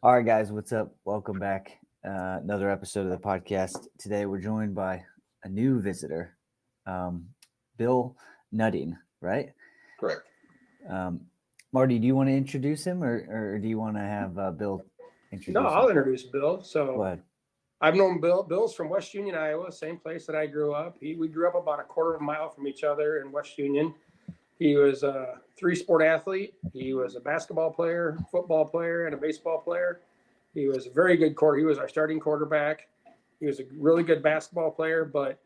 All right, guys, what's up? Welcome back. Another episode of the podcast. Today we're joined by a new visitor, um, Bill Nutting, right? Correct. Um, Marty, do you want to introduce him or do you want to have Bill No, introduce I'll him? introduce Bill. Go So ahead. I've known Bill. Bill's from West Union, Iowa, same place that I grew up. We grew up about a quarter of a mile from each other in West Union. He was a three-sport athlete. He was a basketball player, football player, and a baseball player. He was a very good quarter. He was our starting quarterback. He was a really good basketball player, but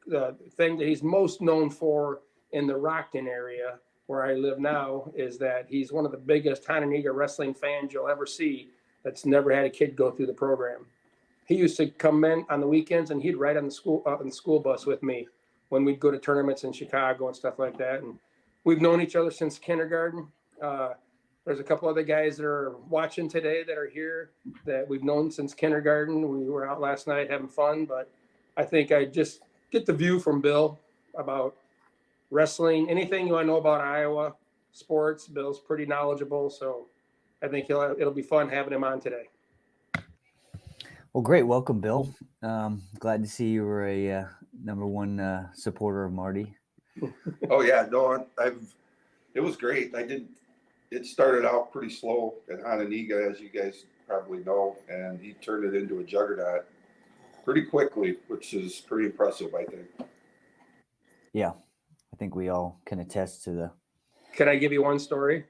the thing that he's most known for in the Rockton area where I live now is that he's one of the biggest Hononegah wrestling fans you'll ever see that's never had a kid go through the program. He used to come in on the weekends and he'd ride on the school bus with me when we'd go to tournaments in Chicago and stuff like that. And we've known each other since kindergarten. There's a couple other guys that are watching today that are here that we've known since kindergarten. We were out last night having fun, but I think I just get the view from Bill about wrestling, anything you want to know about Iowa sports. Bill's pretty knowledgeable, so I think it'll be fun having him on today. Well, great. Welcome, Bill. Glad to see you were a number one supporter of Marty. Oh yeah, no, it was great. It started out pretty slow at Hononegah, as you guys probably know, and he turned it into a juggernaut pretty quickly, which is pretty impressive, I think. Yeah, I think we all can attest to the. Can I give you one story?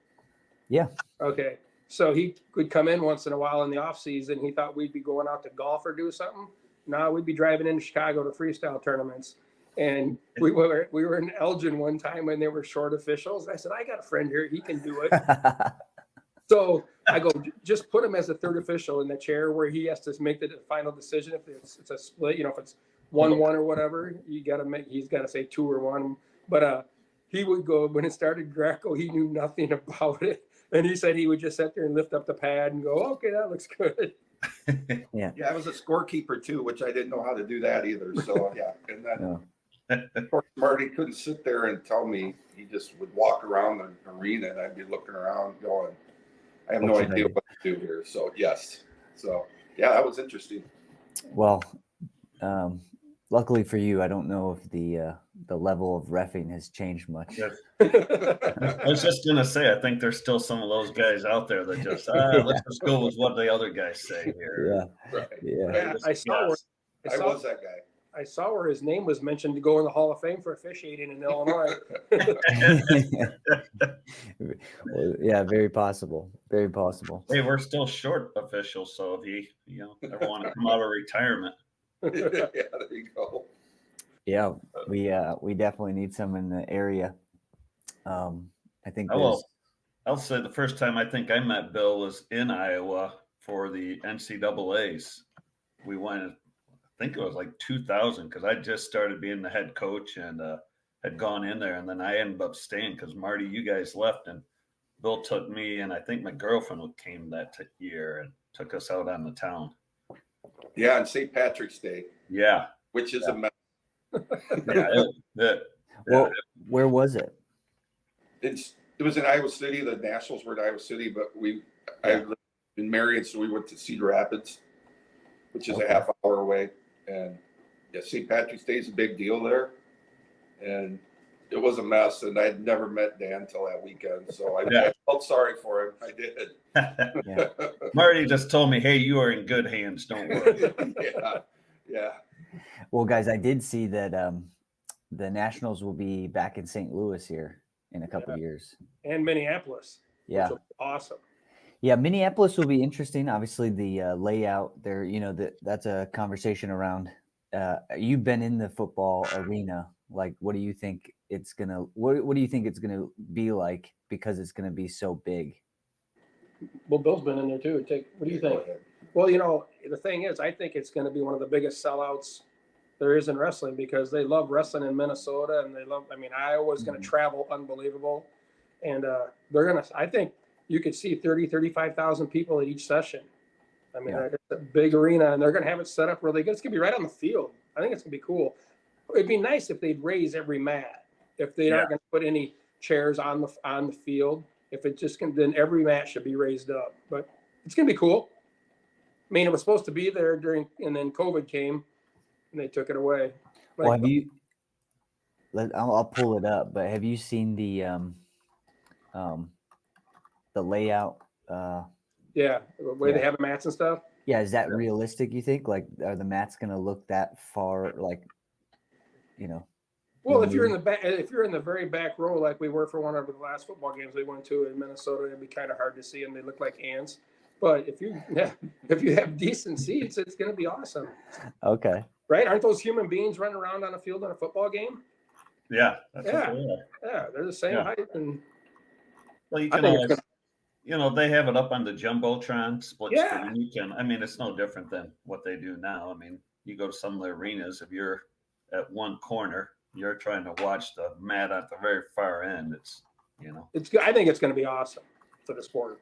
Yeah. Okay. So he would come in once in a while in the off season. He thought we'd be going out to golf or do something. No, we'd be driving into Chicago to freestyle tournaments. And we were in Elgin one time when they were short officials. I said, I got a friend here. He can do it. So I go, just put him as a third official in the chair where he has to make the final decision. If it's a split, if it's 1-1 or whatever, he's got to say 2 or 1. But he would go, when it started Greco, he knew nothing about it. And he said he would just sit there and lift up the pad and go, okay, that looks good. Yeah. Yeah, I was a scorekeeper too, which I didn't know how to do that either. So yeah, and then of course Marty couldn't sit there and tell me. He just would walk around the arena, and I'd be looking around, going, "I have no idea what to do here." So yes, so yeah, that was interesting. Well, luckily for you, I don't know if the level of reffing has changed much. Yes. I was just gonna say, I think there's still some of those guys out there that just let's just go with what the other guys say here. Yeah, Right. yeah. I was that guy. I saw where his name was mentioned to go in the Hall of Fame for officiating in Illinois. Well, yeah, very possible. Very possible. Hey, we're still short officials, so if you ever want to come out of retirement. Yeah, there you go. Yeah, we definitely need some in the area. I think I'll say the first time I think I met Bill was in Iowa for the NCAAs. We went, I think it was like 2000, because I just started being the head coach and had gone in there, and then I ended up staying because Marty, you guys left, and Bill took me, and I think my girlfriend came that year and took us out on the town. Yeah, on St. Patrick's Day. Yeah, which is a mess. Well, where was it? It was in Iowa City. The Nationals were in Iowa City, but I lived in Marion, so we went to Cedar Rapids, which is a half hour away. And yeah, St. Patrick's Day is a big deal there, and it was a mess. And I'd never met Dan till that weekend, so I felt sorry for him. I did. Marty just told me, "Hey, you are in good hands. Don't worry." Yeah. Well, guys, I did see that the Nationals will be back in St. Louis here in a couple of years. And Minneapolis. Yeah. Which will be awesome. Yeah, Minneapolis will be interesting. Obviously, the layout there, that's a conversation around. You've been in the football arena. Like, what do you think it's gonna? What do you think it's gonna be like because it's gonna be so big? Well, Bill's been in there too. What do you think? Well, the thing is, I think it's going to be one of the biggest sellouts there is in wrestling because they love wrestling in Minnesota and Iowa's going to travel unbelievable. And I think you could see 30, 35,000 people at each session. It's a big arena and they're going to have it set up really good. It's going to be right on the field. I think it's going to be cool. It'd be nice if they'd raise every mat. If they aren't going to put any chairs on the field, if it just can, then every mat should be raised up. But it's going to be cool. mean, it was supposed to be there and then COVID came and they took it away. Well, have you? I'll pull it up. But have you seen the layout? Yeah, the way they have the mats and stuff. Yeah, is that realistic? You think? Like, are the mats going to look that far? Like, Well, if you're in the back, if you're in the very back row, like we were for one of the last football games we went to in Minnesota, it'd be kind of hard to see, and they look like ants. But if you have decent seats, it's going to be awesome. Okay. Right? Aren't those human beings running around on a field on a football game? Yeah. That's Yeah, they're the same height. And well, they have it up on the jumbotron split screen. You can. I mean, it's no different than what they do now. I mean, you go to some of the arenas. If you're at one corner, you're trying to watch the mat at the very far end. It's it's good. I think it's going to be awesome for the sport.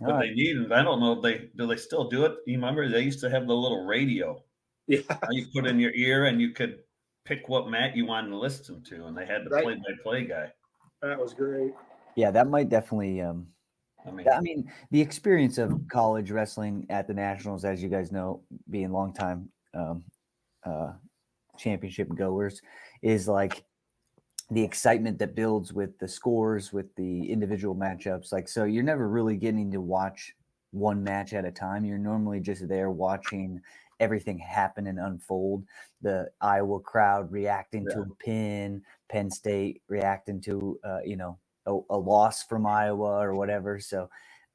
But they need. I don't know. Do they still do it? You remember they used to have the little radio. Yeah. You put in your ear and you could pick what mat you wanted to listen to, and they had the play-by-play guy. That was great. Yeah, that might definitely. I mean, the experience of college wrestling at the Nationals, as you guys know, being longtime championship goers, is like the excitement that builds with the scores, with the individual matchups. Like, so you're never really getting to watch one match at a time. You're normally just there watching everything happen and unfold. The Iowa crowd reacting to a pin, Penn State reacting to, a loss from Iowa or whatever. So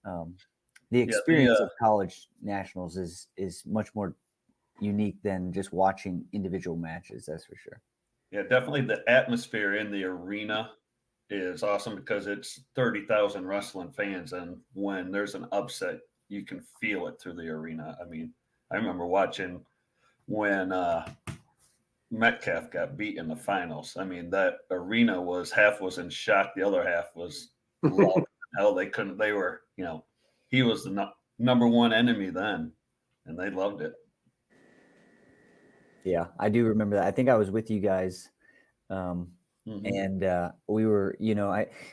the experience of college nationals is much more unique than just watching individual matches. That's for sure. Yeah, definitely the atmosphere in the arena is awesome because it's 30,000 wrestling fans. And when there's an upset, you can feel it through the arena. I mean, I remember watching when Metcalf got beat in the finals. I mean, that arena half was in shock. The other half was loud. Hell, they were, he was the number one enemy then, and they loved it. Yeah, I do remember that. I think I was with you guys. And we were,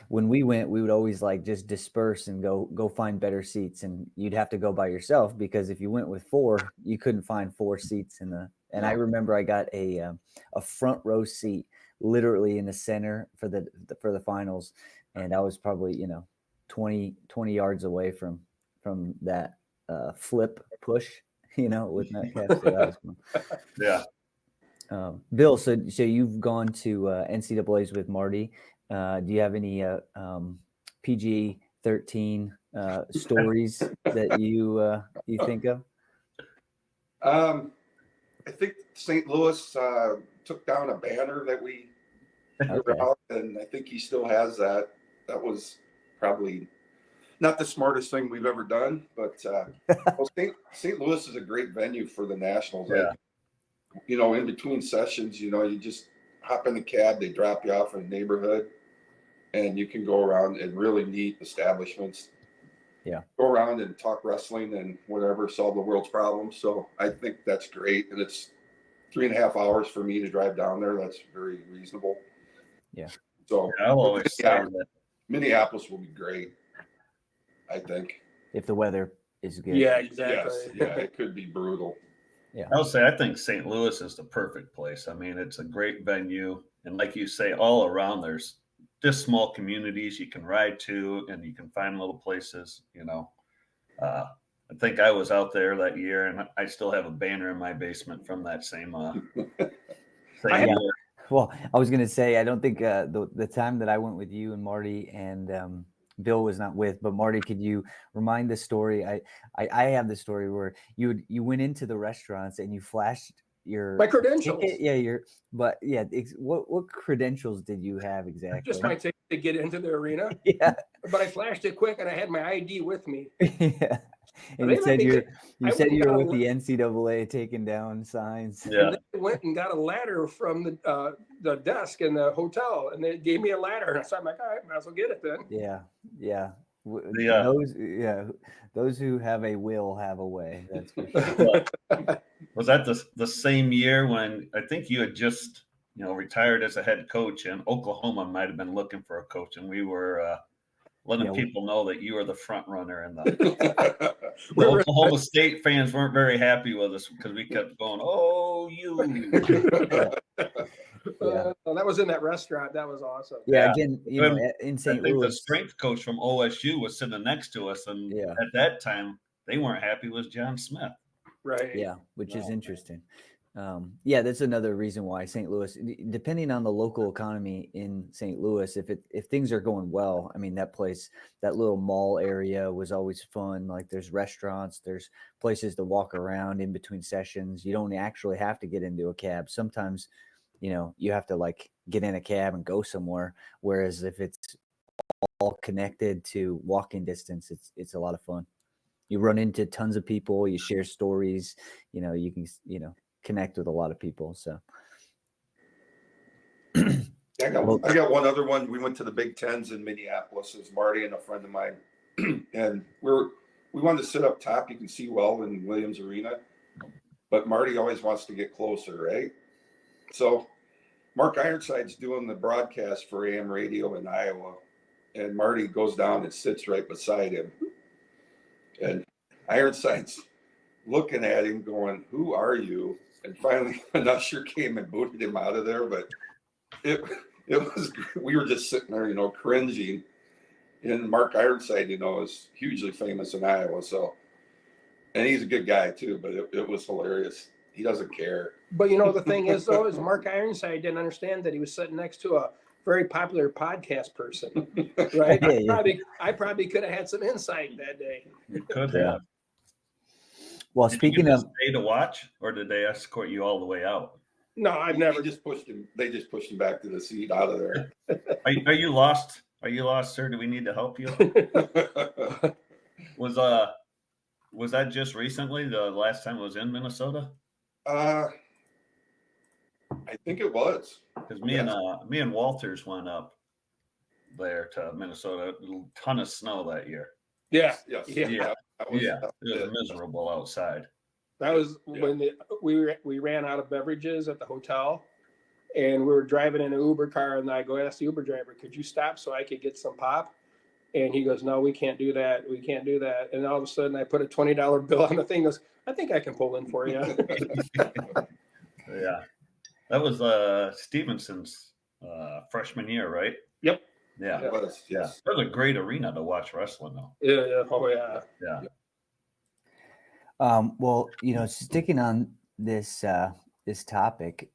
when we went, we would always like just disperse and go find better seats, and you'd have to go by yourself because if you went with four, you couldn't find four seats and I remember I got a front row seat literally in the center for the finals, and I was probably 20 yards away from that flip push with Metcalf. So that was fun. Yeah. Bill, so you've gone to NCAAs with Marty. Do you have any PG-13 stories that you think of? I think St. Louis took down a banner that we put out, and I think he still has that. That was probably not the smartest thing we've ever done, but St. Louis is a great venue for the Nationals. Yeah. In between sessions, you just hop in the cab, they drop you off in a neighborhood, and you can go around and really neat establishments. Yeah. Go around and talk wrestling and whatever, solve the world's problems. So I think that's great. And it's 3.5 hours for me to drive down there. That's very reasonable. Yeah. So I'll always say that Minneapolis will be great, I think. If the weather is good. Yeah, exactly. Yes. Yeah, it could be brutal. Yeah. I'll say I think St. Louis is the perfect place. I mean, it's a great venue. And like you say, all around there's just small communities you can ride to and you can find little places, I think I was out there that year and I still have a banner in my basement from that same year. Well, I was going to say, I don't think the time that I went with you and Marty and Bill was not with, but Marty, could you remind the story? I have the story where you went into the restaurants and you flashed my credentials. Ticket, what credentials did you have exactly? Just my ticket to get into the arena. Yeah. But I flashed it quick and I had my ID with me. Yeah. And you said you were with the NCAA taking down signs. Yeah. And they went and got a ladder from the desk in the hotel, and they gave me a ladder. And so I'm like, all right, might as well get it then. Yeah. Those who have a will have a way. That's for sure. Was that the same year when I think you had just retired as a head coach, and Oklahoma might have been looking for a coach, and we were letting Yeah. people know that you were the front runner, and the We were- Oklahoma State fans weren't very happy with us because we kept going, "Oh, you." that was in that restaurant. That was awesome. Yeah, Yeah. again, And in I St. think the Louis. strength coach from OSU was sitting next to us, and Yeah. at that time they weren't happy with John Smith. Right. Yeah, which is No. interesting. Yeah, that's another reason why St. Louis, depending on the local economy in St. Louis, if things are going well, I mean, that place, that little mall area was always fun. Like there's restaurants, there's places to walk around in between sessions. You don't actually have to get into a cab. Sometimes, you have to like get in a cab and go somewhere. Whereas if it's all connected to walking distance, it's a lot of fun. You run into tons of people, you share stories, you can, connect with a lot of people. So I got one other one. We went to the Big Tens in Minneapolis. It was Marty and a friend of mine. And we wanted to sit up top. You can see well in Williams Arena. But Marty always wants to get closer, right? So Mark Ironside's doing the broadcast for AM radio in Iowa. And Marty goes down and sits right beside him. And Ironside's looking at him going, "Who are you?" And finally an usher came and booted him out of there. But it was, we were just sitting there, cringing. And Mark Ironside, is hugely famous in Iowa. So, and he's a good guy too, but it was hilarious. He doesn't care. But the thing is, though, is Mark Ironside didn't understand that he was sitting next to a very popular podcast person, right? Yeah. I probably could have had some insight that day. You could Yeah. have. Well, Did speaking you of, stay to watch, or did they escort you all the way out? No, I've never. They just pushed him back to the seat out of there. Are you lost? Are you lost, sir? Do we need to help you? Was that just recently? The last time it was in Minnesota? I think it was. Because me and Walters went up there to Minnesota. A ton of snow that year. Yeah. Yes. Yeah. That was, It was miserable outside. That was when we ran out of beverages at the hotel, and we were driving in an Uber car, and I go ask the Uber driver, "Could you stop so I could get some pop?" And he goes, "No, we can't do that. We can't do that." And all of a sudden, I put a $20 bill on the thing. He goes, "I think I can pull in for you." Yeah, that was Stevenson's freshman year, right? Yep. Yeah. It was, yes. That was a great arena to watch wrestling, though. Yeah. Oh yeah. Yeah. well, sticking on this this topic,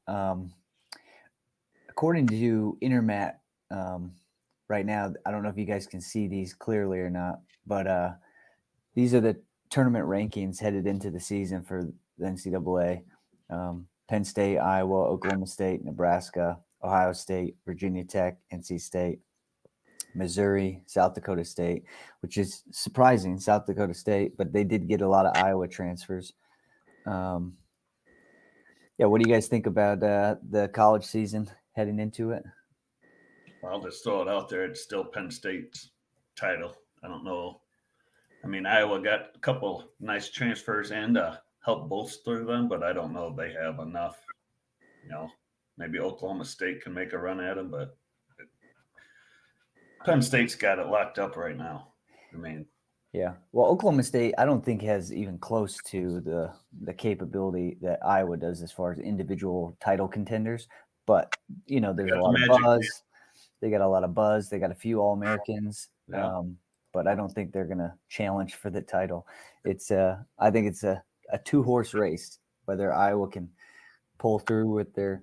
according to Intermat, right now, I don't know if you guys can see these clearly or not, but these are the tournament rankings headed into the season for the NCAA. Penn State, Iowa, Oklahoma State, Nebraska, Ohio State, Virginia Tech, NC State, Missouri, South Dakota State, which is surprising, South Dakota State, but they did get a lot of Iowa transfers. Yeah, what do you guys think about the college season heading into it? I'll just throw it out there. It's still Penn State's title. I don't know. I mean, Iowa got a couple nice transfers and help bolster them, but I don't know if they have enough. Maybe Oklahoma State can make a run at them, but Penn State's got it locked up right now. I mean, yeah. Well, Oklahoma State, I don't think has even close to the capability that Iowa does as far as individual title contenders. But there's a lot of buzz. They got a lot of buzz. They got a few All-Americans. Yeah. But I don't think they're going to challenge for the title. I think it's a two-horse race, whether Iowa can pull through with their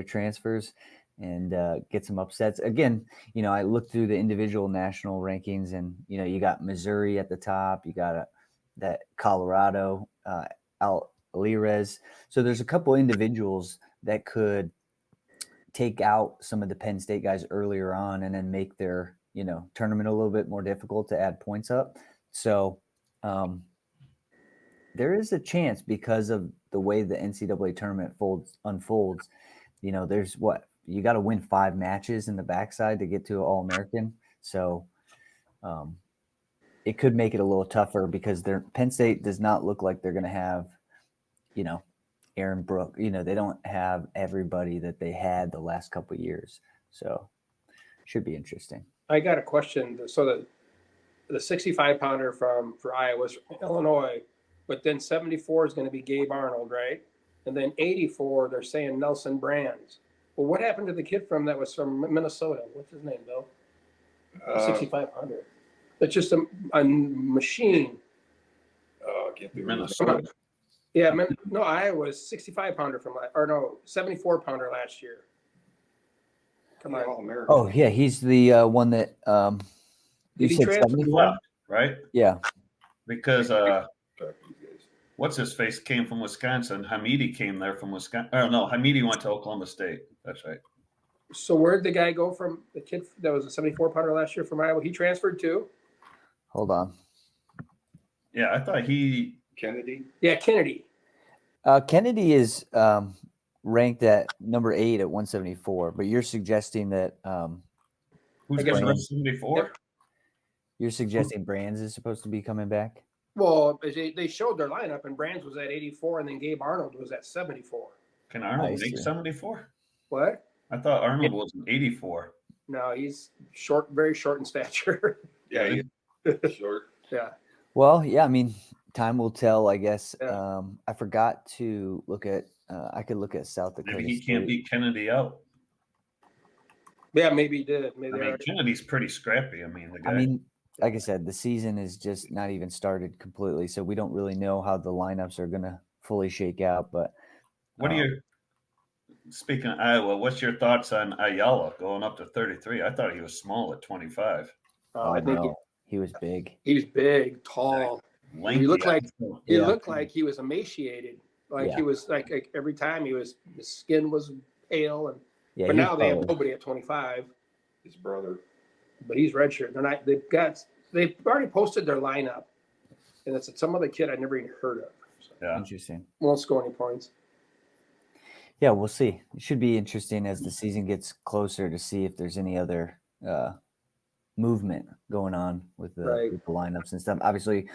transfers and get some upsets. Again, I looked through the individual national rankings, and you got Missouri at the top. You got that Colorado, Alirez. So there's a couple individuals that could take out some of the Penn State guys earlier on, and then make their tournament a little bit more difficult to add points up. So there is a chance, because of the way the NCAA tournament unfolds. There's you got to win 5 matches in the backside to get to an All-American. So it could make it a little tougher, because Penn State does not look like they're going to have, Aaron Brook. They don't have everybody that they had the last couple of years. So should be interesting. I got a question. So the 65 pounder for Iowa, Illinois, but then 74 is going to be Gabe Arnold, right? And then 84, they're saying Nelson Brands. Well, what happened to the kid that was from Minnesota? What's his name, Bill? 6,500. That's just a machine. I can't think of his Minnesota. name. Yeah, no, Iowa's 65 pounder or no, 74 pounder last year. Come on. All-American. Oh yeah, he's the one that you Did he said transfer? 74. Left, right? Yeah. Because Track these guys. what's his face came from Wisconsin. Hamidi came there from Wisconsin. Oh no, Hamidi went to Oklahoma State. That's right. So where'd the guy go from? The kid that was a 74 pounder last year from Iowa. He transferred too. Hold on. Yeah, I thought he. Kennedy. Yeah, Kennedy. Kennedy is ranked at number 8 at 174, but you're suggesting that Who's I guess number Brands. 74? you're suggesting Brands is supposed to be coming back. Well, they showed their lineup, and Brands was at 84, and then Gabe Arnold was at 74. Can Arnold I make see. 74? What? I thought Arnold was an 84. No, he's short, very short in stature. Yeah, he's short. Yeah. Well, yeah, I mean, time will tell, I guess. Yeah. I forgot to look at. I could look at South Dakota. Maybe he can't State. beat Kennedy out. Yeah, maybe he did. I Maybe. mean, Kennedy's pretty scrappy. I mean, the guy. I mean, like I said, the season is just not even started completely, so we don't really know how the lineups are going to fully shake out. But what do you? Speaking of Iowa, what's your thoughts on Ayala going up to 33? I thought he was small at 25. I think no, he was big. he was big, tall. Lanky. He looked like he Yeah. looked like he was emaciated. Like Yeah. he was like every time his skin was pale, and Yeah, but he was now they have probably- nobody at 25. His brother. But he's redshirt. They're not. They've already posted their lineup, and it's some other kid I never even heard of. So Yeah. Interesting. won't score any points. Yeah, we'll see. It should be interesting as the season gets closer to see if there's any other movement going on with the, Right. with the lineups and stuff. Obviously,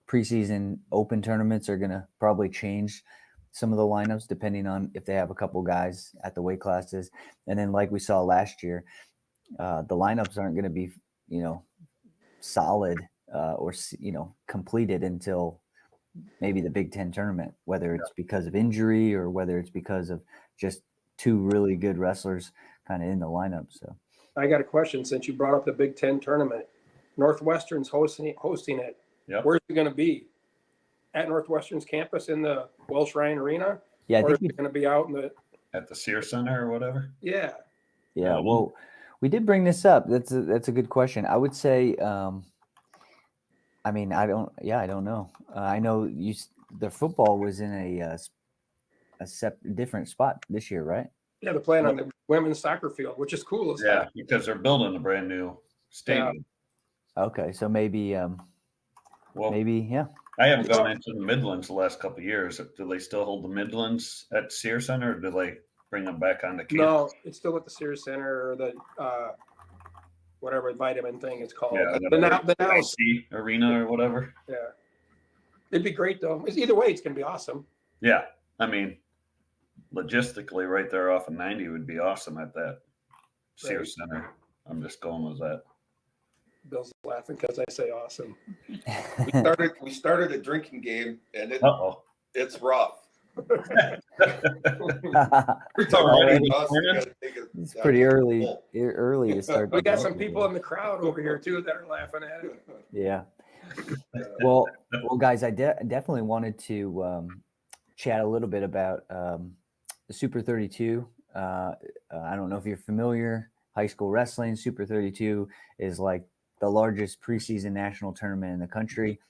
preseason open tournaments are going to probably change some of the lineups depending on if they have a couple guys at the weight classes. And then, like we saw last year, the lineups aren't going to be, solid or completed until maybe the Big Ten tournament, whether it's because of injury or whether it's because of just two really good wrestlers kind of in the lineup. So I got a question since you brought up the Big Ten tournament. Northwestern's hosting it. Yep. Where's it going to be? At Northwestern's campus in the Welsh Ryan Arena, yeah, I or is think it going to be out in the? At the Sear Center or whatever. Yeah. yeah. Well, we did bring this up. That's a good question. I would say, I mean, I don't know. I know the football was in a different spot this year, right? Yeah, they're playing on the women's soccer field, which is cool as Yeah, heck. because they're building a brand new stadium. Okay, so maybe, Well, yeah. I haven't gone into the Midlands the last couple of years. Do they still hold the Midlands at Sear Center, or do they bring them back on the campus? No, it's still at the Sears Center or the whatever vitamin thing it's called. Yeah, the now, IC Arena or whatever. yeah. It'd be great though. Either way, it's gonna be awesome. Yeah, I mean, logistically, right there off of 90 would be awesome at that Sear Right. Center. I'm just going with that. Bill's laughing because I say awesome. We started a drinking game, and Uh-oh. it's rough. It's already Us, we morning? gotta take it It's down pretty to the early. full. Early to start. We the got some drinking people game. in the crowd over here too that are laughing at it. Yeah. Well, guys, I definitely wanted to chat a little bit about the Super 32. I don't know if you're familiar. High school wrestling Super 32 is like the largest preseason national tournament in the country.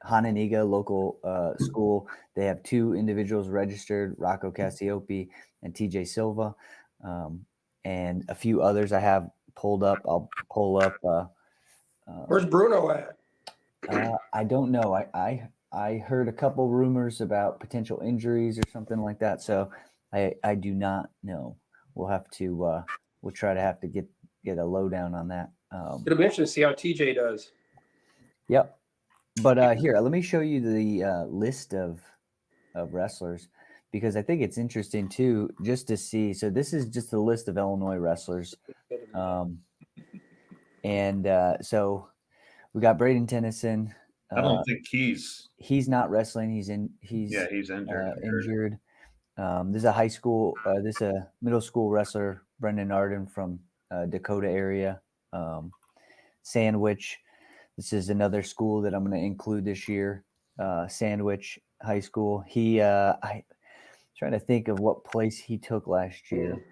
Hononegah local school. They have two individuals registered: Rocco Cassiope and TJ Silva, and a few others I have pulled up. I'll pull up. Where's Bruno at? I don't know. I heard a couple rumors about potential injuries or something like that. So I do not know. We'll have to we'll try to have to get a lowdown on that. It'll be interesting to see how TJ does. Yep. But here, let me show you the list of wrestlers, because I think it's interesting too, just to see. So this is just a list of Illinois wrestlers. And so we got Braden Tennyson. I don't think he's Not wrestling. He's he's injured. injured. This is a high school. This is a middle school wrestler, Brendan Arden from Dakota area. Sandwich. This is another school that I'm going to include this year. Sandwich High School. I'm trying to think of what place he took last year,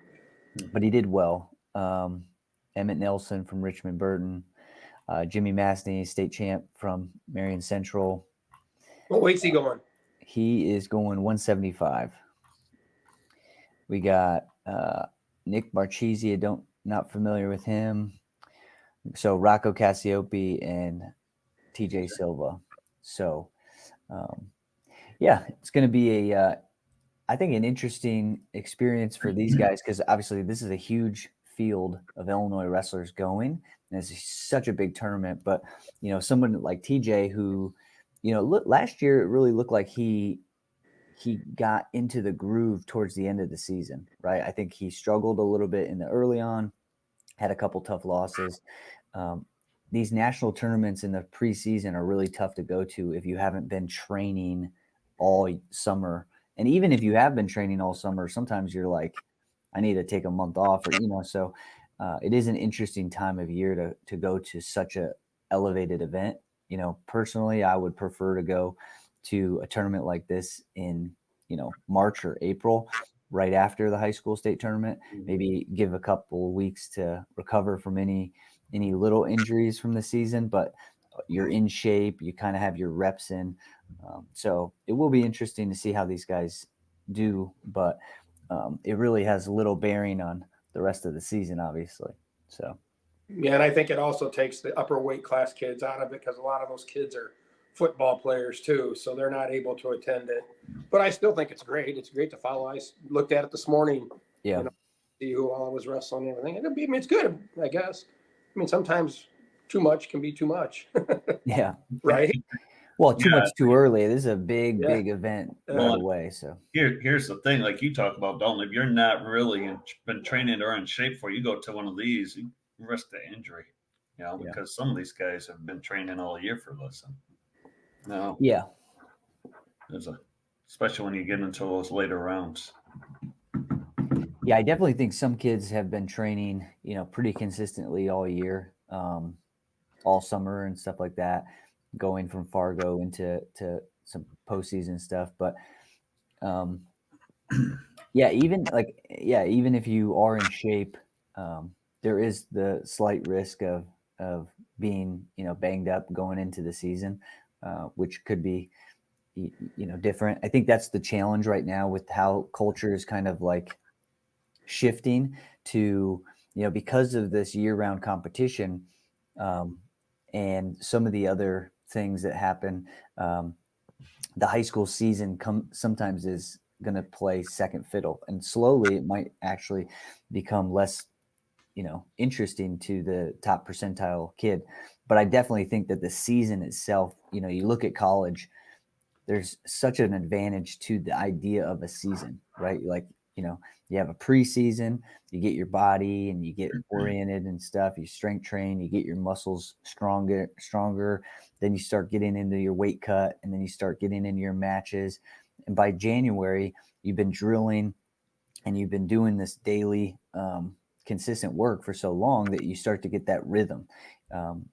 but he did well. Emmett Nelson from Richmond Burton. Jimmy Mastney, state champ from Marion Central. What weight's he going? He is going 175. We got Nick Marchese. Not familiar with him. So Rocco Cassiope and TJ Silva. So, it's going to be I think an interesting experience for these guys, because obviously this is a huge field of Illinois wrestlers going, and it's such a big tournament. But someone like TJ, who last year it really looked like he got into the groove towards the end of the season, right? I think he struggled a little bit in the early on, had a couple tough losses. These national tournaments in the preseason are really tough to go to if you haven't been training all summer. And even if you have been training all summer, sometimes you're like, I need to take a month off, or, so it is an interesting time of year to go to such a elevated event. Personally, I would prefer to go to a tournament like this in, March or April, right after the high school state tournament, maybe give a couple of weeks to recover from any little injuries from the season, but you're in shape, you kind of have your reps in. So it will be interesting to see how these guys do, but it really has little bearing on the rest of the season, obviously. So. Yeah, and I think it also takes the upper weight class kids out of it, because a lot of those kids are football players too, so they're not able to attend it. But I still think it's great. It's great to follow. I looked at it this morning. Yeah. See who all was wrestling and everything. And it's good, I guess. Sometimes too much can be too much. Yeah. Right. Well, too much too early. This is a big event right away. So here's the thing, like you talk about, Dalton, if you're not really been training or in shape for, you go to one of these, you risk the injury, because some of these guys have been training all year for this. No. Yeah. Especially when you get into those later rounds. Yeah, I definitely think some kids have been training, pretty consistently all year, all summer and stuff like that, going from Fargo into some postseason stuff. But even if you are in shape, there is the slight risk of being, banged up going into the season, which could be, different. I think that's the challenge right now with how culture is kind of like shifting to, because of this year-round competition, and some of the other things that happen, the high school season sometimes is going to play second fiddle, and slowly it might actually become less, interesting to the top percentile kid. But I definitely think that the season itself, you look at college, there's such an advantage to the idea of a season, right? Like, you have a preseason, you get your body and you get oriented and stuff, you strength train, you get your muscles stronger, then you start getting into your weight cut, and then you start getting into your matches. And by January, you've been drilling and you've been doing this daily, consistent work for so long that you start to get that rhythm.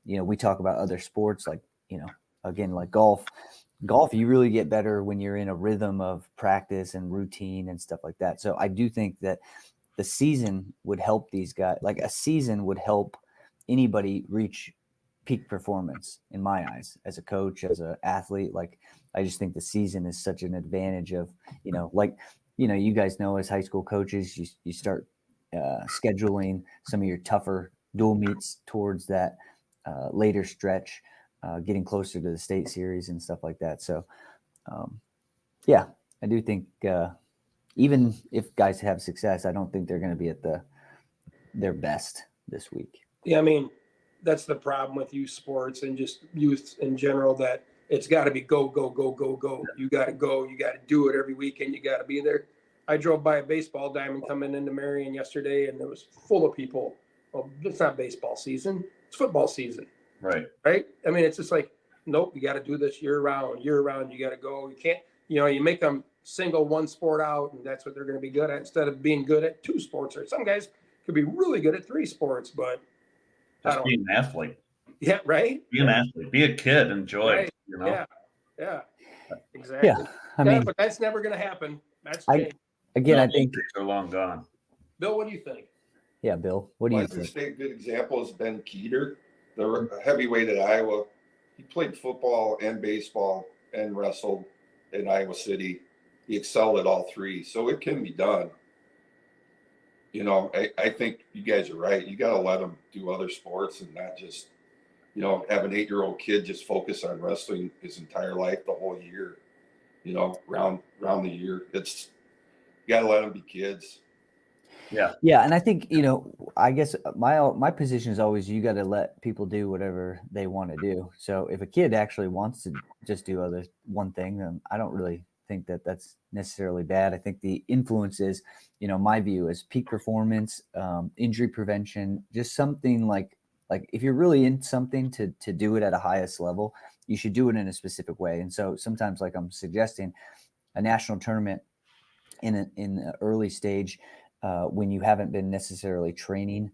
We talk about other sports like, again, like golf, you really get better when you're in a rhythm of practice and routine and stuff like that. So I do think that the season would help these guys. Like a season would help anybody reach peak performance in my eyes, as a coach, as an athlete. Like, I just think the season is such an advantage of, you guys know, as high school coaches, you start scheduling some of your tougher dual meets towards that later stretch, getting closer to the state series and stuff like that. So, I do think even if guys have success, I don't think they're going to be at their best this week. Yeah, that's the problem with youth sports and just youth in general, that it's got to be go, go, go, go, go. You got to go. You got to do it every weekend. You got to be there. I drove by a baseball diamond coming into Marion yesterday, and it was full of people. Well, it's not baseball season. it's football season, Right. right? I mean, it's just like, nope, you got to do this year round. You got to go. You can't, you make them single one sport out, and that's what they're going to be good at instead of being good at 2 sports. Or some guys could be really good at 3 sports, but Just be an athlete. yeah, right. Be an athlete. Be a kid. Enjoy. Right. You know. Yeah. Exactly. Yeah, I mean, but that's never going to happen. That's I think. They're long gone. Bill, what do you think? Yeah, Bill, what do you Western think? State, good example is Ben Keeter, the heavyweight at Iowa. He played football and baseball and wrestled in Iowa City. He excelled at all 3, so it can be done. I think you guys are right. You got to let them do other sports and not just, have an 8-year-old kid just focus on wrestling his entire life, the whole year, round the year. You got to let them be kids. Yeah, and I think I guess my position is always you got to let people do whatever they want to do. So if a kid actually wants to just do one thing, then I don't really think that that's necessarily bad. I think the influence is, my view is peak performance, injury prevention, just something like if you're really in something to do it at a highest level, you should do it in a specific way. And so sometimes, like I'm suggesting, a national tournament in an early stage. When you haven't been necessarily training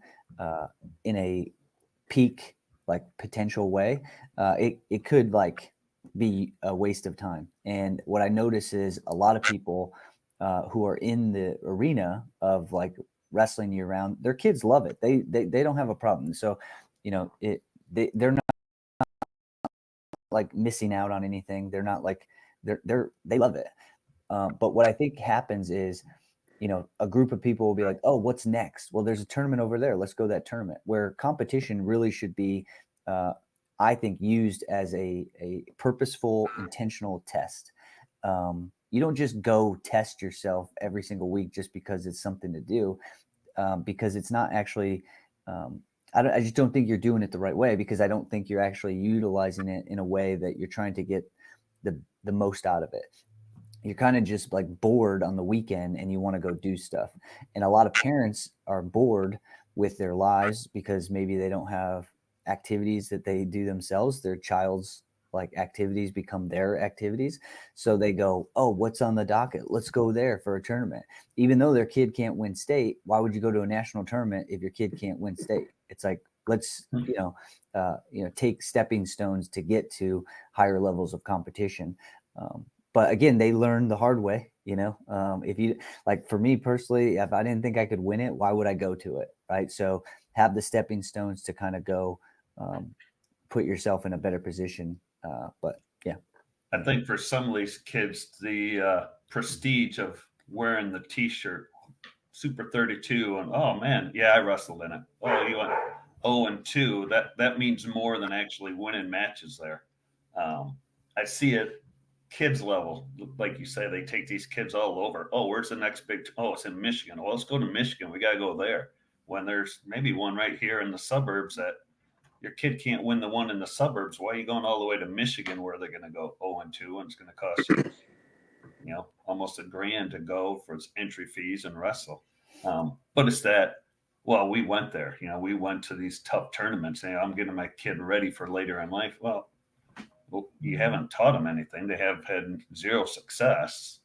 in a peak potential way, it could be a waste of time. And what I notice is a lot of people who are in the arena of wrestling year round, their kids love it. They don't have a problem. So they're not missing out on anything. They're not they love it. But what I think happens is, a group of people will be like, oh, what's next? Well, there's a tournament over there. Let's go to that tournament. Where competition really should be, I think, used as a purposeful, intentional test. You don't just go test yourself every single week just because it's something to do, because it's not actually, I just don't think you're doing it the right way, because I don't think you're actually utilizing it in a way that you're trying to get the most out of it. You're kind of just bored on the weekend and you want to go do stuff. And a lot of parents are bored with their lives because maybe they don't have activities that they do themselves. Their child's activities become their activities. So they go, oh, what's on the docket? Let's go there for a tournament. Even though their kid can't win state, why would you go to a national tournament if your kid can't win state? It's let's, take stepping stones to get to higher levels of competition. But again, they learn the hard way, if you for me personally, if I didn't think I could win it, why would I go to it? Right. So have the stepping stones to kind of go put yourself in a better position. But yeah, I think for some of these kids, the prestige of wearing the T-shirt, Super 32, and oh man, yeah, I wrestled in it. Oh, you went 0-2. That means more than actually winning matches there. I see it. Kids level, like you say, they take these kids all over. Oh, where's the next big? Oh, it's in Michigan. Well, let's go to Michigan. We got to go there. When there's maybe one right here in the suburbs that your kid can't win the one in the suburbs. Why are you going all the way to Michigan where they're going to go 0-2 and it's going to cost you, almost $1,000 to go for its entry fees and wrestle. But it's that. Well, we went there. We went to these tough tournaments. And I'm getting my kid ready for later in life. Well, you haven't taught them anything. They have had 0 success.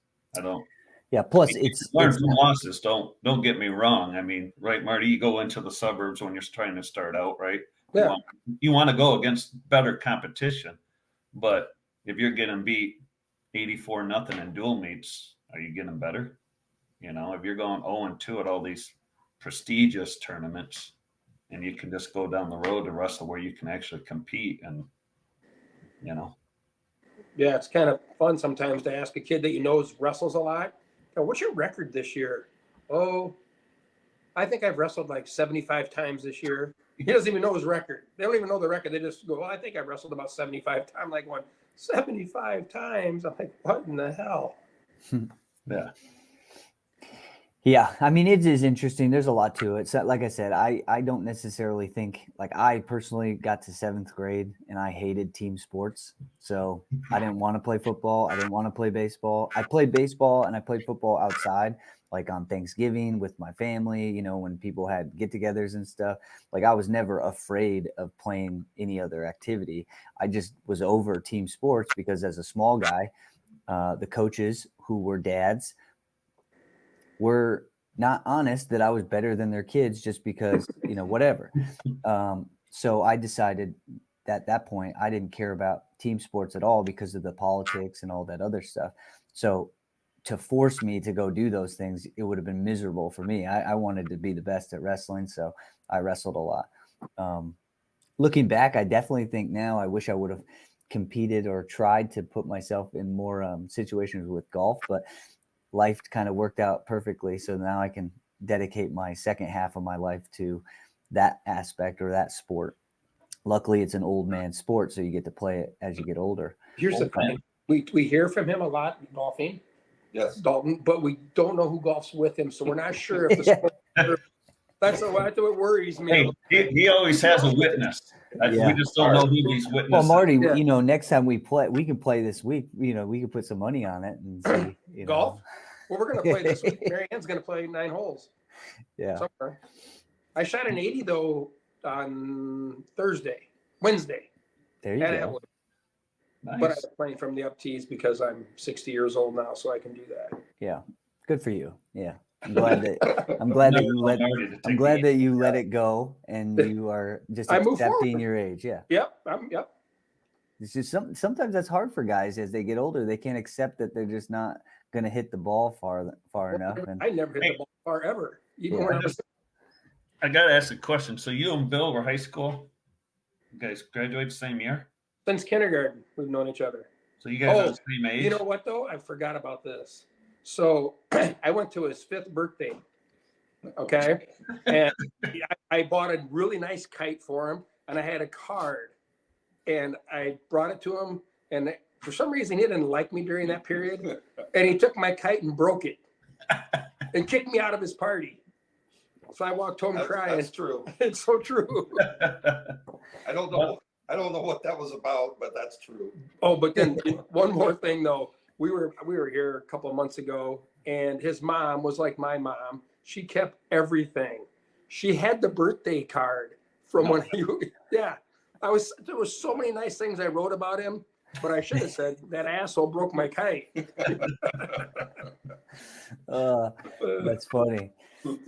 Yeah. Plus, it's learn from losses. Don't get me wrong. I mean, right, Marty, you go into the suburbs when you're trying to start out, right? Yeah. You want to go against better competition, but if you're getting beat 84-0 in dual meets, are you getting better? If you're going 0-2 at all these prestigious tournaments, and you can just go down the road to wrestle where you can actually compete and. Yeah, it's kind of fun sometimes to ask a kid that wrestles a lot. What's your record this year? Oh, I think I've wrestled 75 times this year. He doesn't even know his record. They don't even know the record. They just go, I think I've wrestled about 75 times. I'm like, 75 times? I'm like, what in the hell? Yeah. Yeah, I mean, it is interesting. There's a lot to it. So, like I said, I don't necessarily think like I personally got to 7th grade and I hated team sports. So I didn't want to play football. I didn't want to play baseball. I played baseball and I played football outside, like on Thanksgiving with my family, when people had get-togethers and stuff. Like I was never afraid of playing any other activity. I just was over team sports because as a small guy, the coaches who were dads were not honest that I was better than their kids just because, whatever. So I decided at that point, I didn't care about team sports at all because of the politics and all that other stuff. So to force me to go do those things, it would have been miserable for me. I wanted to be the best at wrestling. So I wrestled a lot. Looking back, I definitely think now I wish I would have competed or tried to put myself in more situations with golf, but life kind of worked out perfectly. So now I can dedicate my second half of my life to that aspect or that sport. Luckily, it's an old man sport, so you get to play it as you get older. Here's the thing. We hear from him a lot in golfing, Yes. Dalton, but we don't know who golfs with him, so we're not sure if the sport. That's what worries me. Hey, he always has a witness. We just don't know who he's witnessing. Well, Marty, next time we play, we can play this week. We can put some money on it and see. Golf? Well, we're going to play this week. Mary Ann's going to play 9 holes. Yeah. Somewhere. I shot an 80 though on Wednesday. There you go. Nice. But I'm playing from the up tees because I'm 60 years old now, so I can do that. Yeah, good for you. Yeah, I'm glad that you let it go and you are just accepting your age. Yeah. Yep. It's just sometimes that's hard for guys as they get older. They can't accept that they're just not going to hit the ball far enough. And I never hit the ball far ever. I got to ask a question. So you and Bill were high school? You guys graduated the same year? Since kindergarten, we've known each other. So you guys are the same age? You know what, though? I forgot about this. So I went to his 5th birthday, okay? And I bought a really nice kite for him, and I had a card. And I brought it to him, and for some reason, he didn't like me during that period. And he took my kite and broke it and kicked me out of his party. So I walked home crying. That's true. It's so true. I don't know what that was about, but that's true. Oh, but then one more thing though. We were here a couple of months ago, and his mom was like my mom. She kept everything. She had the birthday card from when there was so many nice things I wrote about him, but I should have said that asshole broke my kite. That's funny.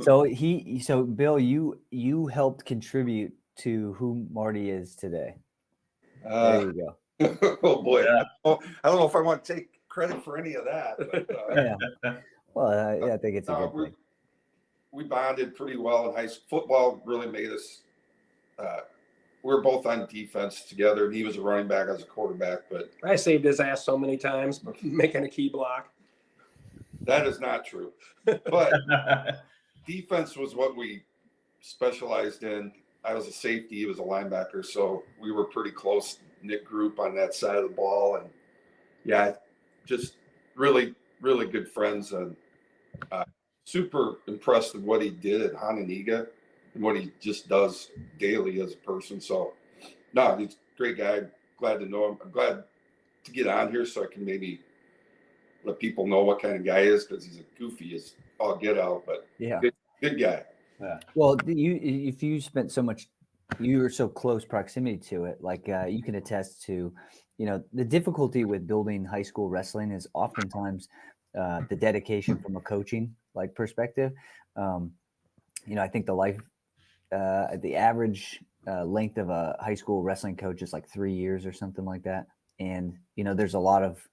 So Bill, you helped contribute to who Marty is today. There you go. Oh boy. Yeah. I don't know if I want to take credit for any of that. But, yeah. Well, I think it's a good thing. We bonded pretty well in high school. Football really made us. We were both on defense together, and he was a running back, I was a quarterback. But I saved his ass so many times making a key block. That is not true. But defense was what we specialized in. I was a safety, he was a linebacker, so we were pretty close knit group on that side of the ball, and just really, really good friends, and super impressed with what he did at Hononegah and what he just does daily as a person. So, no, he's a great guy. Glad to know him. I'm glad to get on here so I can maybe let people know what kind of guy he is, because he's a goofy as all get out, but good guy. Yeah. Well, if you spent so much, you were so close proximity to it, like you can attest to, the difficulty with building high school wrestling is oftentimes the dedication from a coaching perspective. I think the average length of a high school wrestling coach is like 3 years or something like that. And, there's a lot of,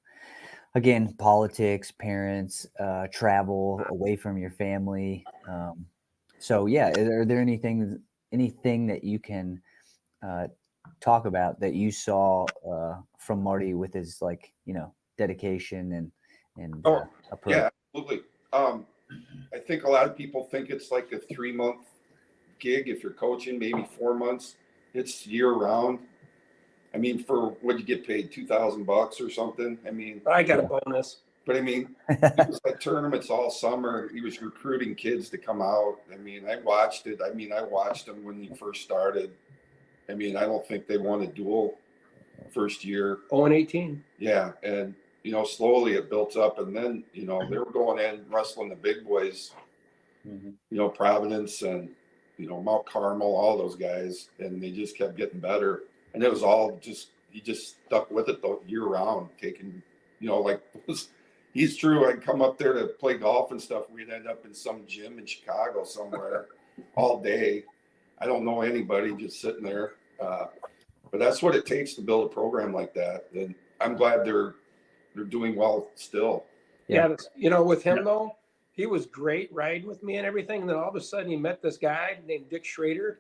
again, politics, parents, travel away from your family. So are there anything that you can talk about that you saw from Marty with his dedication and approach? Yeah, absolutely. I think a lot of people think it's like a 3-month gig if you're coaching, maybe 4 months. It's year round. I mean, for what you get paid, $2,000 or something. I mean, I got a bonus. But I mean, he was at tournaments all summer. He was recruiting kids to come out. I mean, I watched it. I mean, I watched him when he first started. I mean, I don't think they won a duel first year. 0-18. Yeah, and you know, slowly it built up, and then you know they were going in wrestling the big boys. Mhm. You know, Providence and you know Mount Carmel, all those guys, and they just kept getting better. And it was all just he just stuck with it the year round, taking you know like he's true. I'd come up there to play golf and stuff. We'd end up in some gym in Chicago somewhere all day. I don't know anybody, just sitting there. But that's what it takes to build a program like that. And I'm glad they're doing well still. Yeah, you know, with him though, he was great riding with me and everything. And then all of a sudden, he met this guy named Dick Schrader,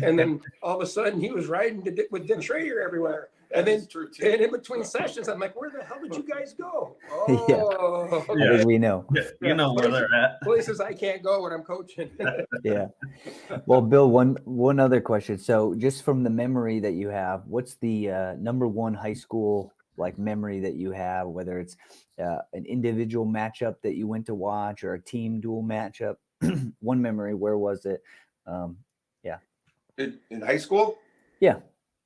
and then all of a sudden, he was riding with Dick Schrader everywhere. And then, true too. and in between sessions, I'm like, "Where the hell did you guys go?" Yeah. Oh, I think we know. Yeah, you know where they're at. places I can't go when I'm coaching. Yeah. Well, Bill, one other question. So, just from the memory that you have, what's the number one high school like memory that you have? Whether it's an individual matchup that you went to watch or a team duel matchup. One memory. Where was it? Yeah. In high school? Yeah.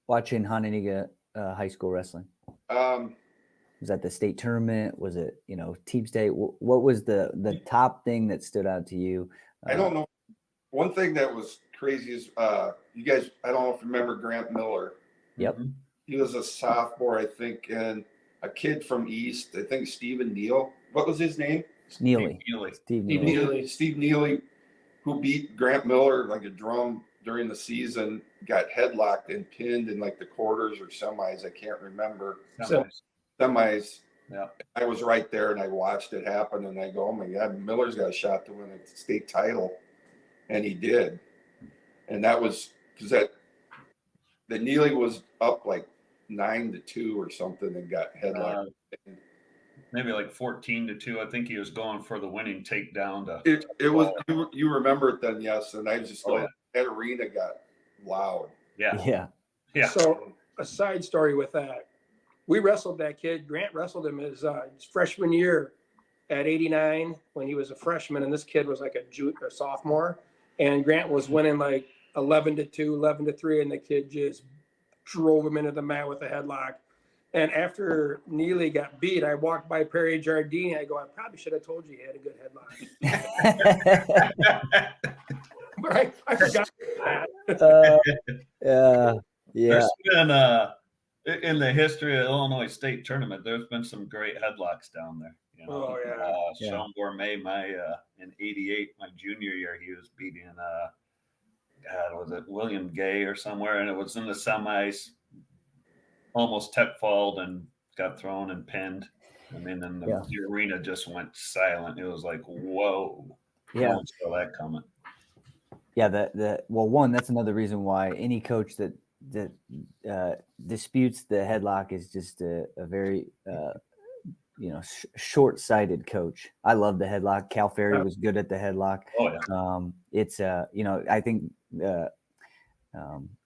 Watching Hononegah high school wrestling. Um, Was that the state tournament? Was it, you know, team state? What was the top thing that stood out to you? I don't know. One thing that was crazy is you guys, I don't know if you remember Grant Miller. Yep. Mhm. He was a sophomore, I think, and a kid from East, I think Stephen Neal. What was his name? Neely. Neely. Steve Steve Neely. Neely. Steve Neely, who beat Grant Miller like a drum during the season, got headlocked and pinned in like the quarters or semis. I can't remember. Semis. Yeah. I was right there and I watched it happen and I go, oh my God, Miller's got a shot to win a state title. And he did. And that was because the Neely was up like 9-2 or something and got headlocked. Maybe like 14-2. I think he was going for the winning takedown to It was you remember it then, yes. And I was just Oh, like that arena got loud. Yeah. So a side story with that, we wrestled that kid. Grant wrestled him his freshman year at 89 when he was a freshman, and this kid was like a sophomore. And Grant was winning like 11-2, 11-3, and the kid just drove him into the mat with a headlock. And after Neely got beat, I walked by Perry Jardine. I go, I probably should have told you he had a good headlock. But I forgot that. Yeah. There's been in the history of Illinois State Tournament, there's been some great headlocks down there. You know? Oh, yeah. Sean Gourmet, in '88, my junior year, he was beating God, was it William Gay or somewhere, and it was in the semis. Almost tech-falled and got thrown and pinned. I mean, then the arena just went silent. It was like, whoa. Yeah. No one saw that coming. Yeah. That's another reason why any coach that disputes the headlock is just a very, short-sighted coach. I love the headlock. Cal Ferry was good at the headlock. Oh, yeah. It's, I think,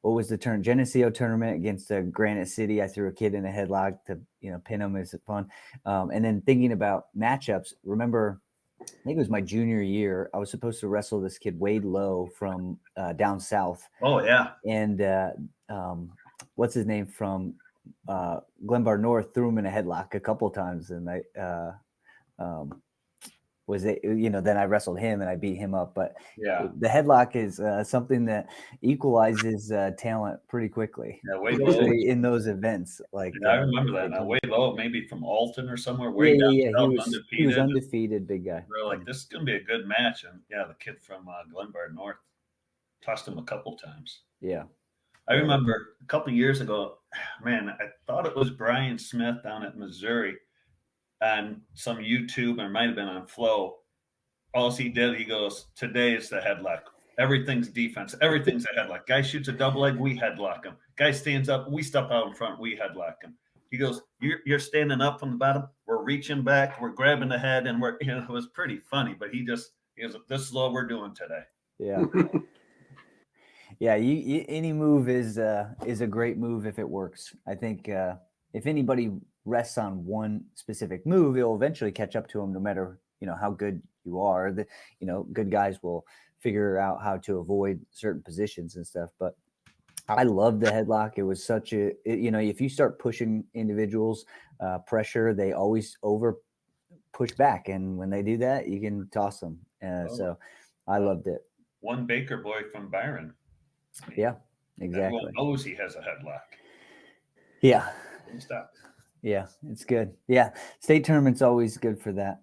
what was the Geneseo tournament against Granite City? I threw a kid in a headlock to, pin him. It's fun. And then thinking about matchups, remember, I think it was my junior year. I was supposed to wrestle this kid Wade Lowe from down south. Oh, yeah. And what's his name from Glenbard North threw him in a headlock a couple times, and I then I wrestled him and I beat him up. But yeah, the headlock is something that equalizes talent pretty quickly. Yeah, Wade Lowe in those events. Like I remember that. Now Wade Lowe, maybe from Alton or somewhere. He was undefeated, big guy. We're like, this is gonna be a good match, and the kid from Glenbard North tossed him a couple times. Yeah, I remember a couple of years ago, man, I thought it was Brian Smith down at Missouri on some YouTube, or it might have been on Flow. All he did, he goes, today is the headlock. Everything's defense. Everything's a headlock. Guy shoots a double leg, we headlock him. Guy stands up, we step out in front, we headlock him. He goes, you're standing up from the bottom, we're reaching back, we're grabbing the head, and it was pretty funny, but he goes, this is what we're doing today. Yeah. Yeah, any move is a great move if it works. I think if anybody rests on one specific move, it'll eventually catch up to him no matter, how good you are. Good guys will figure out how to avoid certain positions and stuff. But I love the headlock. It was such if you start pushing individuals pressure, they always over push back. And when they do that, you can toss them. So I loved it. One Baker boy from Byron. Yeah, exactly. Everyone knows he has a headlock. Yeah. Don't stop. Yeah, it's good. Yeah. State tournament's always good for that.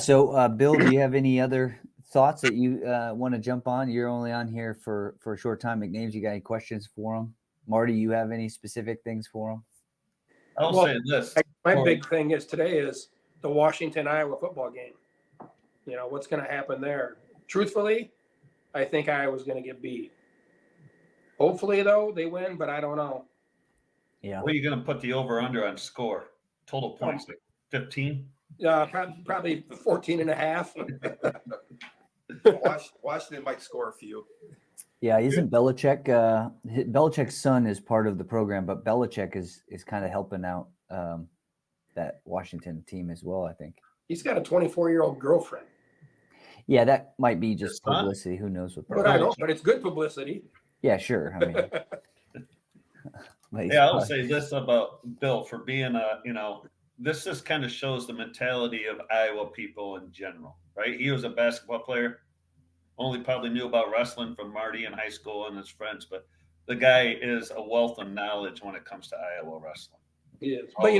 So Bill, do you have any other thoughts that you want to jump on? You're only on here for a short time. McNames, you got any questions for him? Marty, you have any specific things for him? I'll say this. My big thing today is the Washington-Iowa football game. What's going to happen there? Truthfully, I think Iowa's going to get beat. Hopefully, though, they win, but I don't know. Yeah. What are you going to put the over-under on score? Total points, like 15? Probably 14 and a half. Washington might score a few. Yeah, isn't Belichick? Belichick's son is part of the program, but Belichick is kind of helping out that Washington team as well, I think. He's got a 24-year-old girlfriend. Yeah, that might be just publicity. Who knows what? But I don't. But it's good publicity. Yeah, sure. I mean, yeah, I'll say this about Bill for being this just kind of shows the mentality of Iowa people in general, right? He was a basketball player, only probably knew about wrestling from Marty in high school and his friends, but the guy is a wealth of knowledge when it comes to Iowa wrestling. He is. But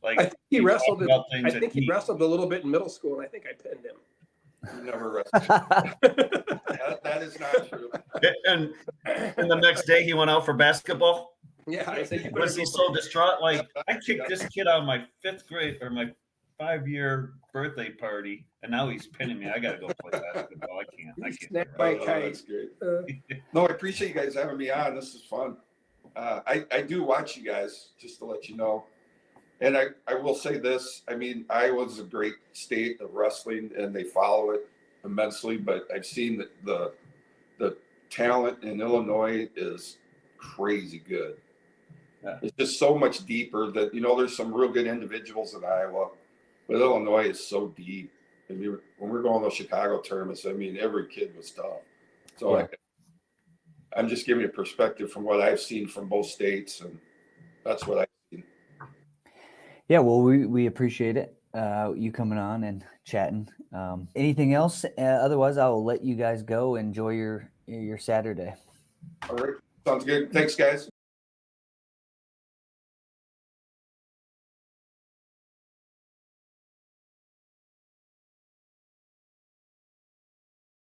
like I think he wrestled. I think he wrestled a little bit in middle school, and I think I pinned him. You never wrestled. that is not true. And the next day he went out for basketball. Yeah, I think was he so distraught? Like, I kicked this kid out of my 5th grade or my 5-year birthday party, and now he's pinning me. I gotta go play basketball. I can't. Snapped by kite. That's great. No, I appreciate you guys having me on. This is fun. I do watch you guys, just to let you know. And I will say this. I mean, Iowa's a great state of wrestling, and they follow it immensely. But I've seen that the talent in Illinois is crazy good. Yeah. It's just so much deeper that, there's some real good individuals in Iowa, but Illinois is so deep. I mean, when we're going to Chicago tournaments, I mean, every kid was tough. So Yeah. I'm just giving you a perspective from what I've seen from both states, and that's what I've seen. Yeah, well, we appreciate it. You coming on and chatting. Anything else? Otherwise, I'll let you guys go. Enjoy your Saturday. All right. Sounds good. Thanks, guys.